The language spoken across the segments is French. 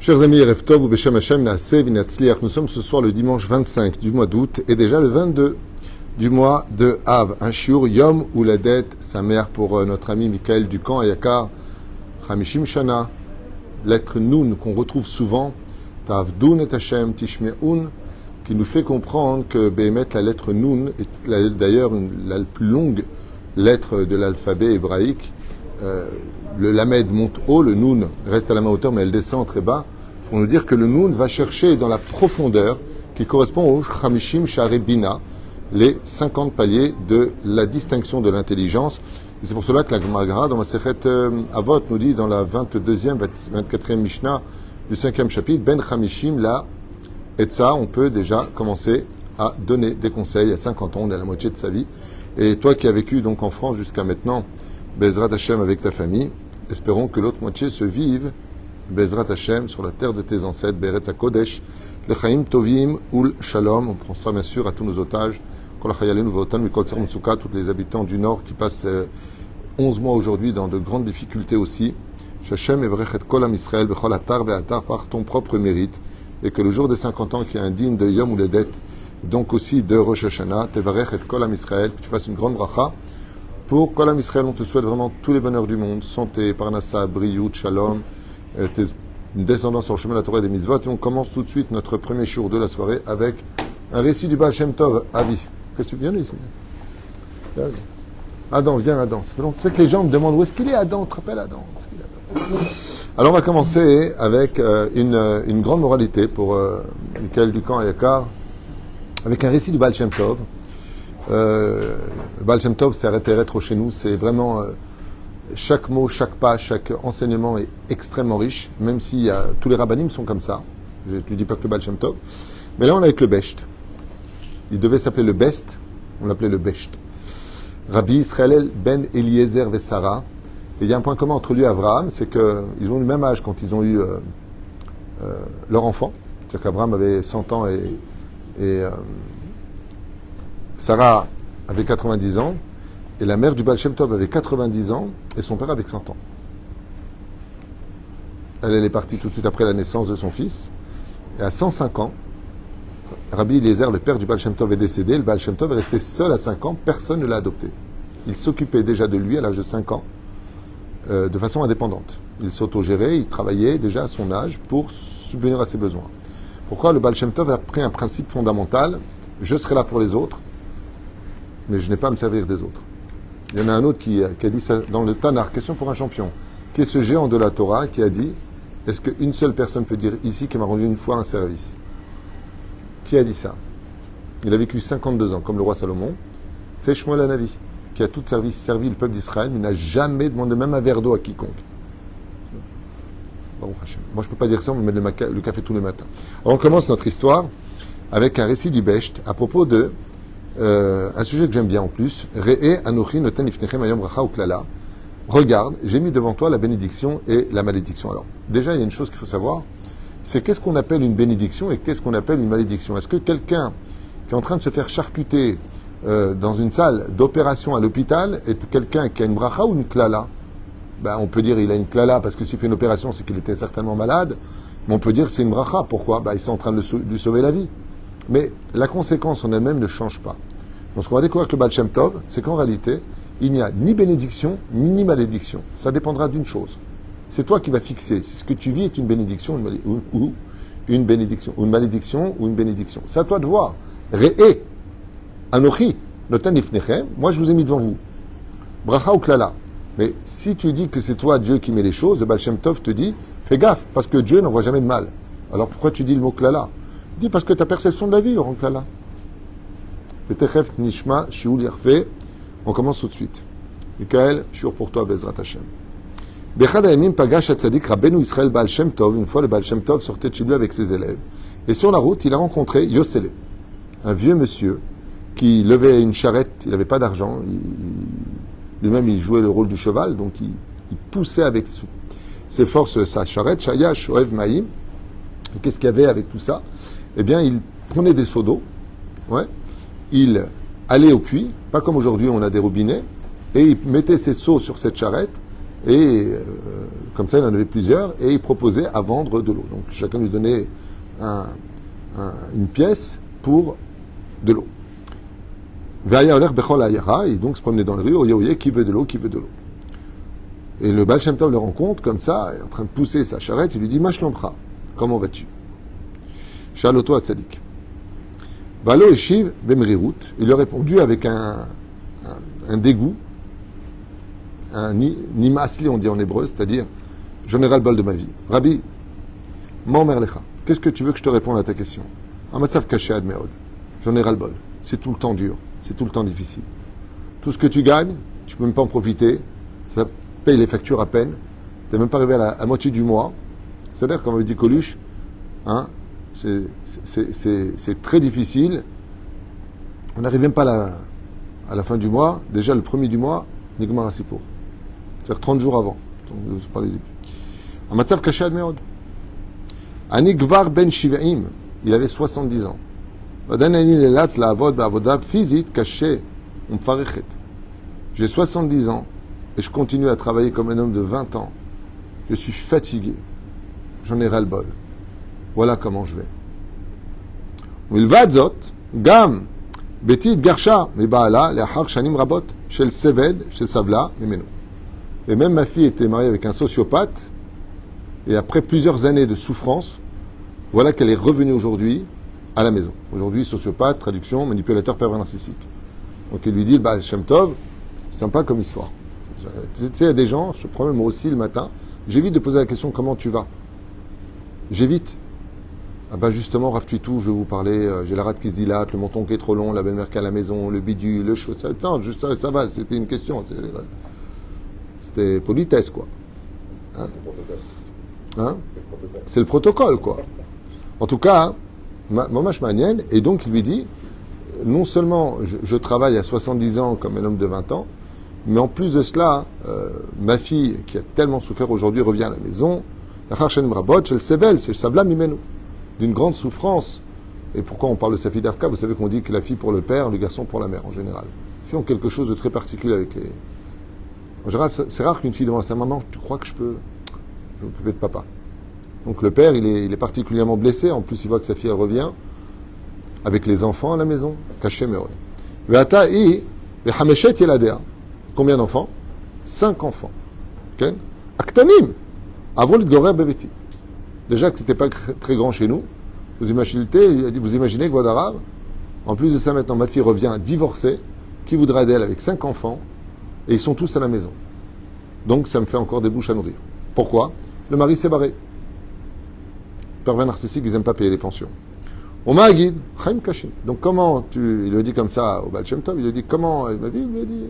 Chers amis, Erev Tov ou Beshem Hashem Naaseh V'Natzliach, nous sommes ce soir le dimanche 25 du mois d'août et déjà le 22 du mois de Av, un shiur Yom Uladet Sameach pour notre ami Michael Ducamp à Yakar, Chamishim Shana, lettre Nun qu'on retrouve souvent, Ta'avdun et Hashem Tishme'un, qui nous fait comprendre que Behemet, la lettre Nun est d'ailleurs la plus longue lettre de l'alphabet hébraïque. Le Lamed monte haut, le Nun reste à la même hauteur, mais elle descend très bas, pour nous dire que le Nun va chercher dans la profondeur qui correspond au Chamishim Sha'arei Bina, les 50 paliers de la distinction de l'intelligence. Et c'est pour cela que la Gemara dans Masechet Avot nous dit dans la 22e, 24e Mishnah du 5e chapitre, Ben Chamishim la Etza, on peut déjà commencer à donner des conseils à 50 ans, on est à la moitié de sa vie. Et toi qui as vécu donc en France jusqu'à maintenant, Bezrat Hashem avec ta famille, espérons que l'autre moitié se vive, Bezrat Hashem, sur la terre de tes ancêtres, Beretz HaKodesh, le Chaim Tovim Ul Shalom. On prend ça bien sûr à tous nos otages, Kol HaChayalin Uvotan, Mikol Tzer Mtsuka, tous les habitants du Nord qui passent 11 mois aujourd'hui dans de grandes difficultés aussi. Shachem Evrechet Kol Am Israël, Bechol Atar Ve'atar, par ton propre mérite, et que le jour des 50 ans qui est indigne de Yom Uledet, donc aussi de Rosh Hashanah, Tevarechet Kol Am Israël, que tu fasses une grande bracha. Pour Kol Am Israël, on te souhaite vraiment tous les bonheurs du monde, santé, parnassa, briout, shalom, tes descendants sur le chemin de la Torah et des mitzvot. Et on commence tout de suite notre premier shiur de la soirée avec un récit du Baal Shem Tov, Avi. Qu'est-ce que tu viens ici? Adam, viens Adam. Ça fait longtemps. Tu sais que les gens me demandent où est-ce qu'il est Adam? Tu te rappelles Adam? Alors on va commencer avec une grande moralité pour Michael Ducamp et Yakar, avec un récit du Baal Shem Tov. Le Baal Shem Tov, c'est arrêter rétro chez nous, c'est vraiment chaque mot, chaque pas, chaque enseignement est extrêmement riche, même si tous les rabbanim sont comme ça. Je ne dis pas que le Baal Shem Tov, mais là on est avec le Besht. Il devait s'appeler le Best, on l'appelait le Besht. Rabbi Israël ben Eliezer Vessara. Et il y a un point commun entre lui et Abraham, c'est qu'ils ont eu le même âge quand ils ont eu leur enfant. C'est-à-dire qu'Abraham avait 100 ans et Sarah avait 90 ans, et la mère du Baal Shem Tov avait 90 ans, et son père avait 100 ans. Elle est partie tout de suite après la naissance de son fils, et à 105 ans, Rabbi Eliezer, le père du Baal Shem Tov, est décédé, le Baal Shem Tov est resté seul à 5 ans, personne ne l'a adopté. Il s'occupait déjà de lui à l'âge de 5 ans, de façon indépendante. Il s'autogérait, il travaillait déjà à son âge pour subvenir à ses besoins. Pourquoi le Baal Shem Tov a pris un principe fondamental? Je serai là pour les autres, mais je n'ai pas à me servir des autres. Il y en a un autre qui a dit ça dans le Tanar, question pour un champion, qui est ce géant de la Torah qui a dit, est-ce qu'une seule personne peut dire ici qu'il m'a rendu une fois un service? Qui a dit ça? Il a vécu 52 ans, comme le roi Salomon. C'est Shmuel Hanavi, qui a tout servi le peuple d'Israël, mais n'a jamais demandé même un verre d'eau à quiconque. Baruch Hashem. Moi, je ne peux pas dire ça, on me met le café tous les matins. Alors, on commence notre histoire avec un récit du Besht à propos de un sujet que j'aime bien en plus. Re'e anochi noten ifnechem hayom bracha uklala. Regarde, j'ai mis devant toi la bénédiction et la malédiction. Alors, déjà, il y a une chose qu'il faut savoir, c'est qu'est-ce qu'on appelle une bénédiction et qu'est-ce qu'on appelle une malédiction. Est-ce que quelqu'un qui est en train de se faire charcuter dans une salle d'opération à l'hôpital est quelqu'un qui a une bracha ou une klala? On peut dire il a une klala parce que s'il fait une opération, c'est qu'il était certainement malade, mais on peut dire c'est une bracha. Pourquoi? Ils sont en train de lui sauver la vie. Mais la conséquence en elle-même ne change pas. Donc ce qu'on va découvrir avec le Baal Shem Tov, c'est qu'en réalité, il n'y a ni bénédiction, ni malédiction. Ça dépendra d'une chose. C'est toi qui vas fixer si ce que tu vis est une bénédiction ou une bénédiction, ou une malédiction ou une bénédiction. C'est à toi de voir. Re'e, anochi, noten ifnechem, moi je vous ai mis devant vous. Bracha ou klala. Mais si tu dis que c'est toi, Dieu, qui met les choses, le Baal Shem Tov te dit, fais gaffe, parce que Dieu n'envoie jamais de mal. Alors pourquoi tu dis le mot klala? Dis parce que ta perception de la vie, Laurent Klala. Nishma, Shiul Yarfe. On commence tout de suite. Michael, shiur pour toi, Bezrat Hashem. Bechad Hayamim Pagash Hatzadik Rabbeinu Israël Baal Shem Tov. Une fois, le Baal Shem Tov sortait de chez lui avec ses élèves. Et sur la route, il a rencontré Yossele, un vieux monsieur qui levait une charrette. Il n'avait pas d'argent. Lui-même, il jouait le rôle du cheval. Donc, il poussait avec ses forces sa charrette. Shaya Shoev Maïm. Et qu'est-ce qu'il y avait avec tout ça? Eh bien, il prenait des seaux d'eau, il allait au puits, pas comme aujourd'hui on a des robinets, et il mettait ses seaux sur cette charrette, et comme ça, il en avait plusieurs, et il proposait à vendre de l'eau. Donc chacun lui donnait une pièce pour de l'eau. Et donc se promenait dans le rue, oye, qui veut de l'eau, qui veut de l'eau. Et le Baal Shem Tov le rencontre comme ça, en train de pousser sa charrette, il lui dit, Mashlomcha, comment vas-tu? Shaloto Hatzadik. Valo Eshiv Bemrirut, il lui a répondu avec un dégoût, un nimasli, on dit en hébreu, c'est-à-dire, j'en ai ras le bol de ma vie. Rabbi, Ma'omer Lecha, qu'est-ce que tu veux que je te réponde à ta question? Amatsav Kaché Admeod, j'en ai ras le bol. C'est tout le temps dur, c'est tout le temps difficile. Tout ce que tu gagnes, tu peux même pas en profiter, ça paye les factures à peine, tu n'es même pas arrivé à la moitié du mois. C'est-à-dire, comme avait dit Coluche, hein, c'est très difficile. On n'arrive même pas à la fin du mois. Déjà, le premier du mois, Nigmar Asipour. C'est-à-dire 30 jours avant. Donc, pas les débuts. Amatsav Kaché Admeod. Ani Gvar Ben Shivaim, il avait 70 ans. J'ai 70 ans et je continue à travailler comme un homme de 20 ans. Je suis fatigué. J'en ai ras-le-bol. Voilà comment je vais. Milvadzot, Gam, Betit Garsha, Mebaala, Leachar Shanim Rabot, Shel Seved, Shel Savla, Memeno. Et même ma fille était mariée avec un sociopathe, et après plusieurs années de souffrance, voilà qu'elle est revenue aujourd'hui à la maison. Aujourd'hui, sociopathe, traduction, manipulateur pervers narcissique. Donc il lui dit, le Baal Shem Tov, sympa comme histoire. Tu sais, il y a des gens, je promets moi aussi le matin, j'évite de poser la question comment tu vas. J'évite. Ah ben justement, Rav Tuitou, je vais vous parler, j'ai la rate qui se dilate, le menton qui est trop long, la belle-mère qui est à la maison, le bidule, le chaud. Non, ça va, c'était une question. C'était politesse, quoi. Hein? Hein? C'est le protocole, quoi. En tout cas, Mamash Manienne, et donc il lui dit, non seulement je travaille à 70 ans comme un homme de 20 ans, mais en plus de cela, ma fille, qui a tellement souffert aujourd'hui, revient à la maison, d'une grande souffrance. Et pourquoi on parle de Safi Davka? Vous savez qu'on dit que la fille pour le père, le garçon pour la mère, en général. Les filles ont quelque chose de très particulier avec les... En général, c'est rare qu'une fille demande à sa maman, tu crois que je peux m'occuper de papa? Donc le père, il est particulièrement blessé. En plus, il voit que sa fille, elle revient avec les enfants à la maison. Caché Merod. Combien d'enfants? 5 enfants. Aktanim. Avant le Gorer Bebeti. Déjà que c'était pas très grand chez nous. Vous imaginez que Guadarav, en plus de ça maintenant, ma fille revient divorcée, qui voudra d'elle avec 5 enfants, et ils sont tous à la maison. Donc ça me fait encore des bouches à nourrir. Pourquoi? Le mari s'est barré. Pervers narcissique, ils n'aiment pas payer les pensions. On m'a guide, Chaim Kashim. Donc comment il le dit comme ça au Baal Shem Tov, il lui dit comment ma vie, il lui dit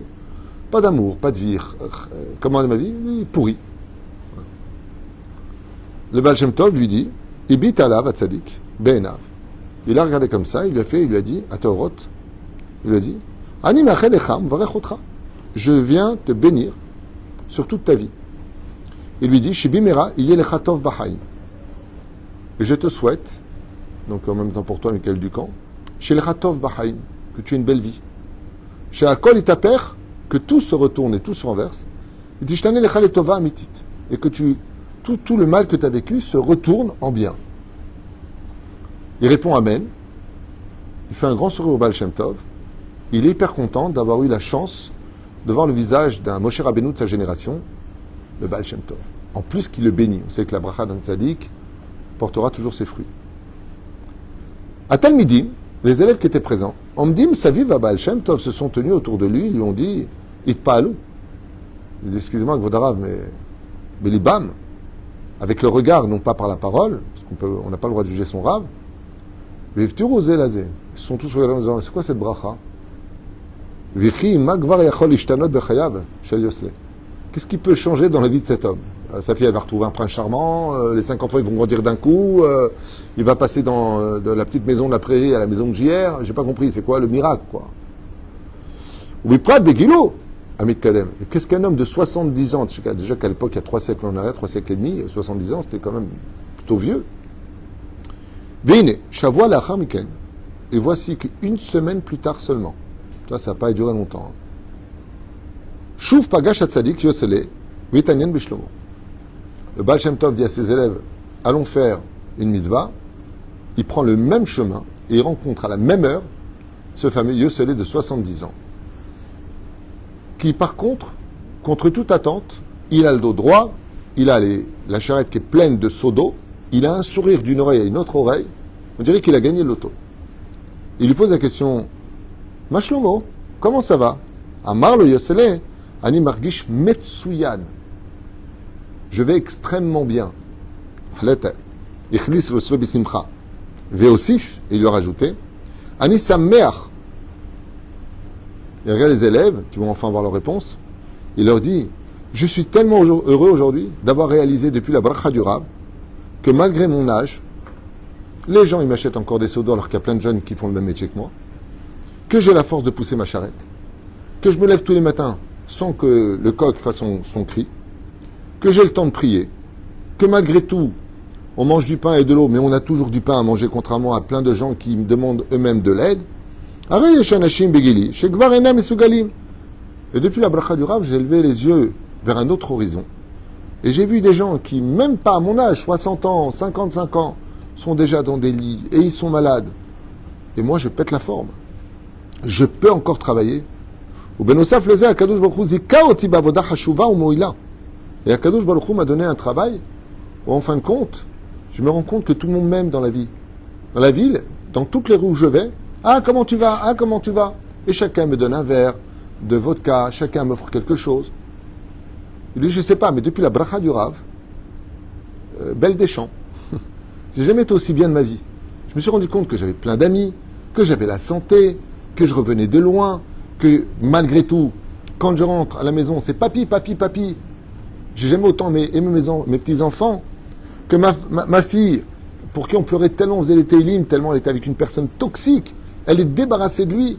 pas d'amour, pas de vie. Comment ma vie? Pourri. Le Baal Shem Tov lui dit, Ibit alav atzadik, be'enav. Il a regardé comme ça, il lui a dit, à Teorot, il lui a dit, Ani machel echam varechotra. Je viens te bénir sur toute ta vie. Il lui dit, Shibimera, yelecha tov bahaim. Et je te souhaite, donc en même temps pour toi, Michael Ducamp, Shelecha tov bahaim, que tu aies une belle vie. Chez Akol itaper, que tout se retourne et tout se renverse. Il dit, Shtane lecha letova amitit. Et que tout le mal que tu as vécu se retourne en bien. Il répond Amen. Il fait un grand sourire au Baal Shem Tov. Il est hyper content d'avoir eu la chance de voir le visage d'un Moshe Rabbeinu de sa génération, le Baal Shem Tov. En plus qu'il le bénit. On sait que la bracha d'un tzaddik portera toujours ses fruits. À Talmidim, les élèves qui étaient présents, Omdim Saviv à Baal Shem Tov se sont tenus autour de lui, ils lui ont dit Itpa'alou. Il dit excusez-moi, Gvodarav, mais l'ibam, avec le regard, non pas par la parole, parce qu'on n'a pas le droit de juger son rave, mais ils se sont tous regardés en disant c'est quoi cette bracha? Qu'est-ce qui peut changer dans la vie de cet homme? Sa fille, elle va retrouver un prince charmant, les 5 enfants, ils vont grandir d'un coup, il va passer de la petite maison de la prairie à la maison de JR, j'ai pas compris, c'est quoi le miracle, quoi? Oui, Prat Begilo, Amit Kadem. Qu'est-ce qu'un homme de 70 ans, déjà qu'à l'époque, il y a 3 siècles en arrière, 3 siècles et demi, 70 ans, c'était quand même plutôt vieux. Vine, Shavua Lachar Miken. Et voici qu'une semaine plus tard seulement, ça n'a pas duré longtemps. Shuv Pagash Hatzadik Yosele, Vitanyen Bishlomo. le Baal Shem Tov dit à ses élèves, allons faire une mitzvah. Il prend le même chemin et il rencontre à la même heure ce fameux Yoselé de 70 ans, qui par contre, contre toute attente, il a le dos droit, il a la charrette qui est pleine de seaux d'eau, il a un sourire d'une oreille à une autre oreille, on dirait qu'il a gagné le loto. Il lui pose la question, Mashlomo, comment ça va? Amar le Yoselé, Ani Margish Metsuyan. Je vais extrêmement bien. Ichlis le bisimcha. Veosif, il lui a rajouté, Ani Sameach. Il regarde les élèves, qui vont enfin avoir leur réponse. Il leur dit, je suis tellement heureux aujourd'hui d'avoir réalisé depuis la bracha du Rav que malgré mon âge, les gens ils m'achètent encore des seaux d'eau alors qu'il y a plein de jeunes qui font le même métier que moi, que j'ai la force de pousser ma charrette, que je me lève tous les matins sans que le coq fasse son cri, que j'ai le temps de prier, que malgré tout, on mange du pain et de l'eau, mais on a toujours du pain à manger, contrairement à plein de gens qui me demandent eux-mêmes de l'aide. Et depuis la bracha du Rav, j'ai levé les yeux vers un autre horizon. Et j'ai vu des gens qui, même pas à mon âge, 60 ans, 55 ans, sont déjà dans des lits et ils sont malades. Et moi, je pète la forme. Je peux encore travailler. Et Akadosh Baruch Hu m'a donné un travail où, en fin de compte, je me rends compte que tout le monde m'aime dans la vie. Dans la ville, dans toutes les rues où je vais, ah, comment tu vas? Ah, comment tu vas? Et chacun me donne un verre de vodka, chacun m'offre quelque chose. Il dit, je ne sais pas, mais depuis la bracha du Rav, belle des champs, j'ai jamais été aussi bien de ma vie. Je me suis rendu compte que j'avais plein d'amis, que j'avais la santé, que je revenais de loin, que malgré tout, quand je rentre à la maison, c'est papi, papi, papi. J'ai jamais autant aimé mes petits-enfants que ma fille, pour qui on pleurait tellement, on faisait les télim, tellement elle était avec une personne toxique. Elle est débarrassée de lui.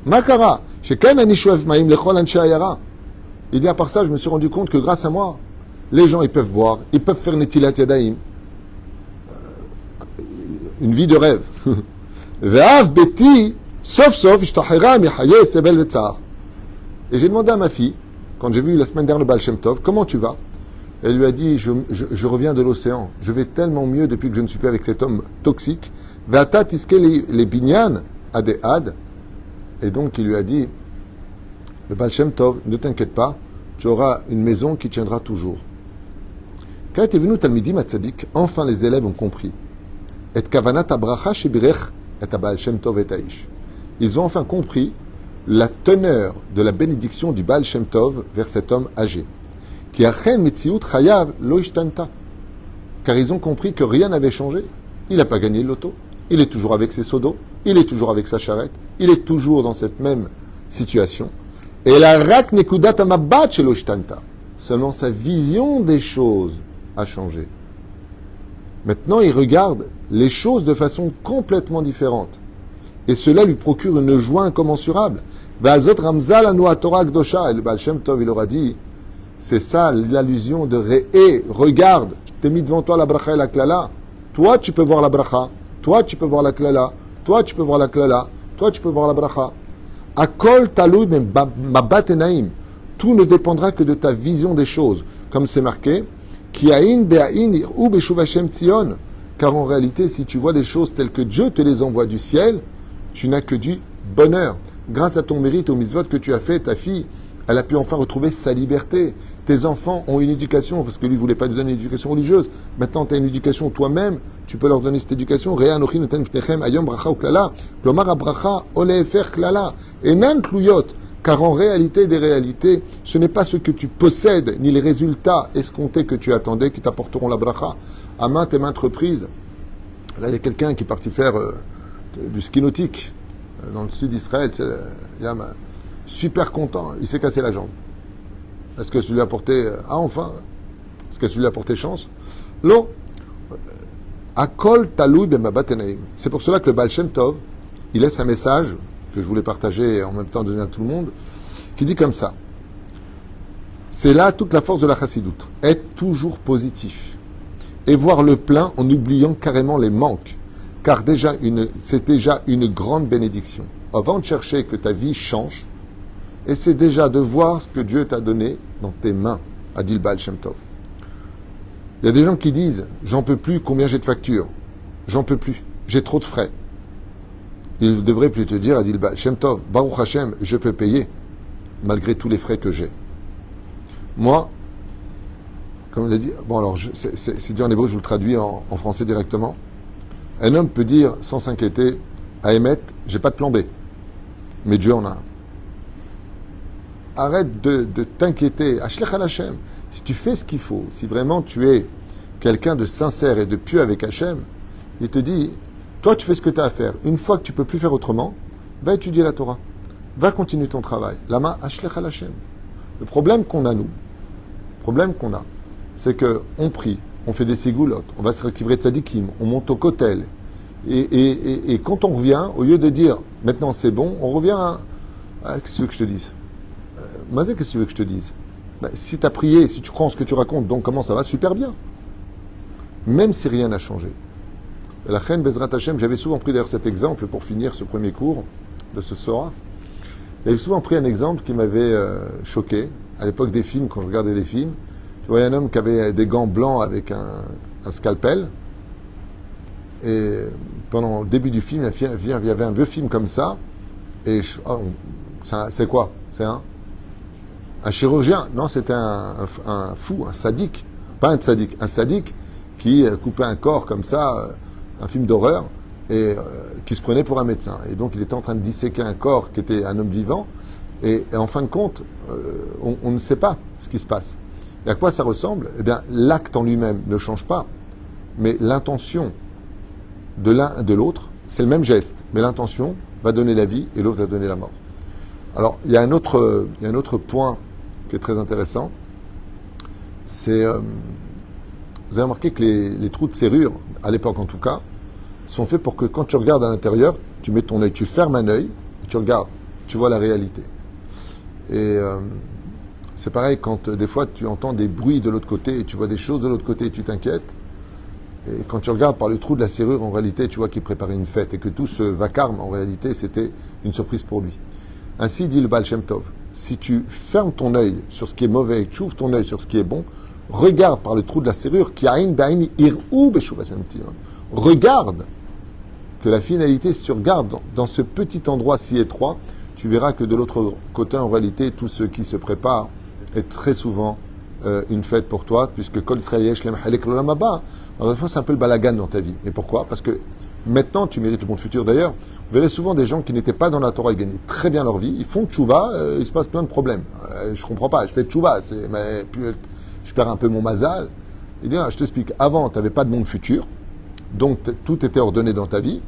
Makara, il dit à part ça, je me suis rendu compte que grâce à moi, les gens ils peuvent boire, ils peuvent faire netilat yadaim, une vie de rêve. Ve'av beti, sauf ishtahera mihaye sebel vetzar. Et j'ai demandé à ma fille, quand j'ai vu la semaine dernière le Baal Shem Tov, comment tu vas? Elle lui a dit, je reviens de l'océan, je vais tellement mieux depuis que je ne suis plus avec cet homme toxique. Ve'ata tiske les binyan ad. Et donc il lui a dit, le Baal Shem Tov, ne t'inquiète pas, tu auras une maison qui tiendra toujours. Quand est venu Talmidim Atzadik, enfin les élèves ont compris. Et kavanat abracha shebirech et Baal Shem Tov et Aish. Ils ont enfin compris la teneur de la bénédiction du Baal Shem Tov vers cet homme âgé. Qui a chen metziut chayav lo ishtanta. Car ils ont compris que rien n'avait changé. Il n'a pas gagné le loto. Il est toujours avec ses seaux d'eau. Il est toujours avec sa charrette. Il est toujours dans cette même situation. Et la rak nekudat amabat shelo ishtanta. Seulement sa vision des choses a changé. Maintenant, il regarde les choses de façon complètement différente. Et cela lui procure une joie incommensurable. Ve'alzot ramzal anu haTorah Akdosha. Et le Baal Shem Tov, il aura dit, c'est ça l'allusion de Ré'é. Regarde, je t'ai mis devant toi la bracha et la klala. Toi, tu peux voir la bracha. Toi, tu peux voir la klala. Toi, tu peux voir la klala. Toi, tu peux voir la bracha. Akol talui mabat enaim. Tout ne dépendra que de ta vision des choses. Comme c'est marqué, Ki'ain be'ain ir'u beshuv Hashem Tzion. Car en réalité, si tu vois les choses telles que Dieu te les envoie du ciel, tu n'as que du bonheur. Grâce à ton mérite, au mitzvot que tu as fait, ta fille, elle a pu enfin retrouver sa liberté. Tes enfants ont une éducation, parce que lui ne voulait pas lui donner une éducation religieuse. Maintenant, tu as une éducation toi-même, tu peux leur donner cette éducation. Car en réalité des réalités, ce n'est pas ce que tu possèdes, ni les résultats escomptés que tu attendais qui t'apporteront la bracha. À maintes et maintes reprises, là il y a quelqu'un qui est parti faire du ski nautique dans le sud d'Israël, super content, il s'est cassé la jambe. Est-ce que ça lui a apporté est-ce que ça lui a apporté chance? Non. Akol talou de mabat enaim. C'est pour cela que le Baal Shem Tov, il laisse un message que je voulais partager et en même temps donner à tout le monde, qui dit comme ça. C'est là toute la force de la chassidoute. Être toujours positif et voir le plein en oubliant carrément les manques. Car c'est déjà une grande bénédiction. Avant de chercher que ta vie change, essaie déjà de voir ce que Dieu t'a donné dans tes mains, a dit le Baal Shem Tov. Il y a des gens qui disent, j'en peux plus, combien j'ai de factures? J'en peux plus, j'ai trop de frais. Il devrait plutôt dire, a dit le Baal Shem Tov, Baruch Hashem, je peux payer, malgré tous les frais que j'ai. Moi, comme il a dit, bon alors, c'est dit en hébreu, je vous le traduis en français directement. Un homme peut dire, sans s'inquiéter, à Emet, j'ai pas de plan B. Mais Dieu en a un. Arrête de t'inquiéter. Ashlech al Hashem. Si tu fais ce qu'il faut, si vraiment tu es quelqu'un de sincère et de pieux avec Hashem, il te dit, toi tu fais ce que tu as à faire. Une fois que tu peux plus faire autrement, va étudier la Torah. Va continuer ton travail. Lama Ashlech al Hashem. Le problème qu'on a, c'est qu'on prie, on fait des sigoulottes, on va se récupérer de tzadikim, on monte au kotel. Et quand on revient, au lieu de dire, maintenant c'est bon, on revient à qu'est-ce que tu veux que je te dise? Mazé, qu'est-ce que tu veux que je te dise? Ben, si tu as prié, si tu crois en ce que tu racontes, donc comment ça va? Super bien. Même si rien n'a changé. La reine Bezrat Hashem, j'avais souvent pris d'ailleurs cet exemple pour finir ce premier cours de ce soir. J'avais souvent pris un exemple qui m'avait choqué. À l'époque des films, quand je regardais des films, je voyais un homme qui avait des gants blancs avec un scalpel. Et pendant le début du film, il y avait un vieux film comme ça. Et c'est quoi? C'est un chirurgien? Non, c'était un fou, un sadique. Pas un tzaddik, un sadique qui coupait un corps comme ça, un film d'horreur, et qui se prenait pour un médecin. Et donc il était en train de disséquer un corps qui était un homme vivant. Et en fin de compte, on ne sait pas ce qui se passe. Et à quoi ça ressemble? Eh bien, l'acte en lui-même ne change pas, mais l'intention de l'un et de l'autre, c'est le même geste, mais l'intention va donner la vie et l'autre va donner la mort. Alors, il y a un autre point qui est très intéressant, c'est, vous avez remarqué que les trous de serrure, à l'époque en tout cas, sont faits pour que quand tu regardes à l'intérieur, tu mets ton œil, tu fermes un œil, et tu regardes, tu vois la réalité. Et c'est pareil quand des fois tu entends des bruits de l'autre côté et tu vois des choses de l'autre côté et tu t'inquiètes. Et quand tu regardes par le trou de la serrure, en réalité, tu vois qu'il préparait une fête et que tout ce vacarme, en réalité, c'était une surprise pour lui. Ainsi dit le Baal Shem Tov. Si tu fermes ton œil sur ce qui est mauvais et que tu ouvres ton œil sur ce qui est bon, regarde par le trou de la serrure, regarde que la finalité, si tu regardes dans ce petit endroit si étroit, tu verras que de l'autre côté, en réalité, tout ce qui se prépare est très souvent une fête pour toi, puisque Kol Israël Yesh Lem Halek l'Olam Haba. Alors, des fois, c'est un peu le balagan dans ta vie. Mais pourquoi? Parce que maintenant, tu mérites le monde futur. D'ailleurs, vous verrez souvent des gens qui n'étaient pas dans la Torah, ils gagnaient très bien leur vie, ils font tchouva, il se passe plein de problèmes. Je comprends pas, je fais tchouva, mais puis, je perds un peu mon mazal. Eh bien, je t'explique, avant, tu n'avais pas de monde futur, donc tout était ordonné dans ta vie.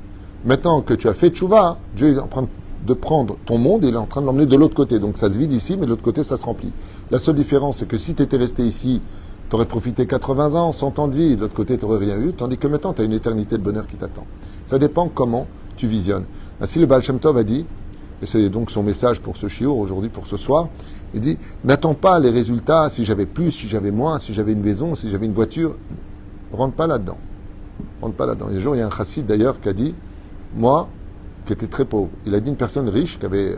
Maintenant que tu as fait tchouva, Dieu est en train de prendre ton monde et il est en train de l'emmener de l'autre côté. Donc ça se vide ici, mais de l'autre côté, ça se remplit. La seule différence, c'est que si tu étais resté ici, tu aurais profité 80 ans, 100 ans de vie, et de l'autre côté, tu n'aurais rien eu, tandis que maintenant, tu as une éternité de bonheur qui t'attend. Ça dépend comment tu visionnes. Ainsi, le Baal Shem Tov a dit, et c'est donc son message pour ce shiur aujourd'hui, pour ce soir, il dit, n'attends pas les résultats, si j'avais plus, si j'avais moins, si j'avais une maison, si j'avais une voiture, rentre pas là-dedans. Rentre pas là-dedans. Il y a un jour, il y a un chassid d'ailleurs qui a dit, moi, qui était très pauvre, il a dit une personne riche qui avait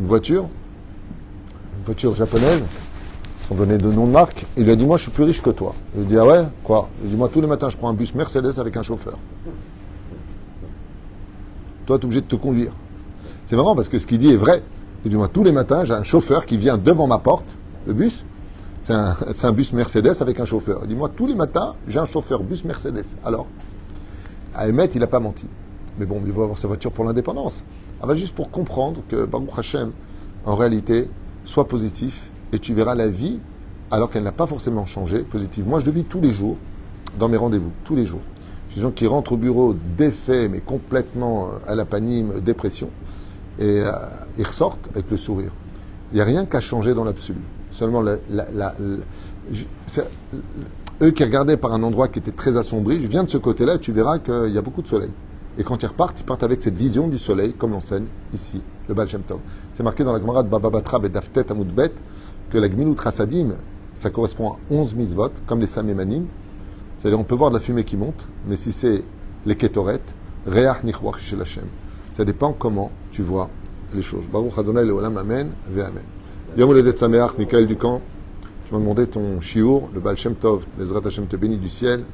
une voiture japonaise, on donnait de noms de marque, il lui a dit, moi je suis plus riche que toi. Il lui dit, ah ouais, quoi? Il lui dit, moi tous les matins je prends un bus Mercedes avec un chauffeur. Toi tu es obligé de te conduire. C'est marrant parce que ce qu'il dit est vrai. Il dit, moi tous les matins j'ai un chauffeur qui vient devant ma porte, le bus, c'est un bus Mercedes avec un chauffeur. Il dit, moi tous les matins j'ai un chauffeur bus Mercedes. Alors, à Emet, il n'a pas menti. Mais bon, il va avoir sa voiture pour l'indépendance. Ah bah, juste pour comprendre que Baruch Hashem, en réalité, soit positif et tu verras la vie, alors qu'elle n'a pas forcément changé, positive. Moi, je le vis tous les jours, dans mes rendez-vous, tous les jours. J'ai des gens qui rentrent au bureau défaits, mais complètement à la panime, dépression, et ils ressortent avec le sourire. Il n'y a rien qu'à changer dans l'absolu. Seulement, eux qui regardaient par un endroit qui était très assombri, je viens de ce côté-là et tu verras qu'il y a beaucoup de soleil. Et quand ils partent avec cette vision du soleil, comme l'enseigne ici, le Baal Shem Tov. C'est marqué dans la Gemara de Baba Batra et Daftet Amoudbet que la Gmilut Rasadim, ça correspond à 11 mitzvot, comme les Samémanim. C'est-à-dire, on peut voir de la fumée qui monte, mais si c'est les Ketoret, Reach Nichwach Shel Hashem. Ça dépend comment tu vois les choses. Baruch Adonai Leolam, Amen, Ve Amen. Yom Oledet Sameach, Michael Ducamp. Tu m'as demandé ton shiur, le Baal Shem Tov, Bezrat Hashem te bénit du ciel,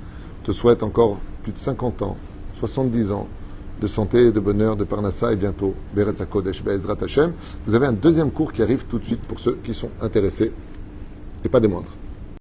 te souhaite encore plus de 50 ans, 70 ans de santé, de bonheur, de parnassa et bientôt Beretz HaKodesh, Bezrat Hashem. Vous avez un deuxième cours qui arrive tout de suite pour ceux qui sont intéressés et pas des moindres.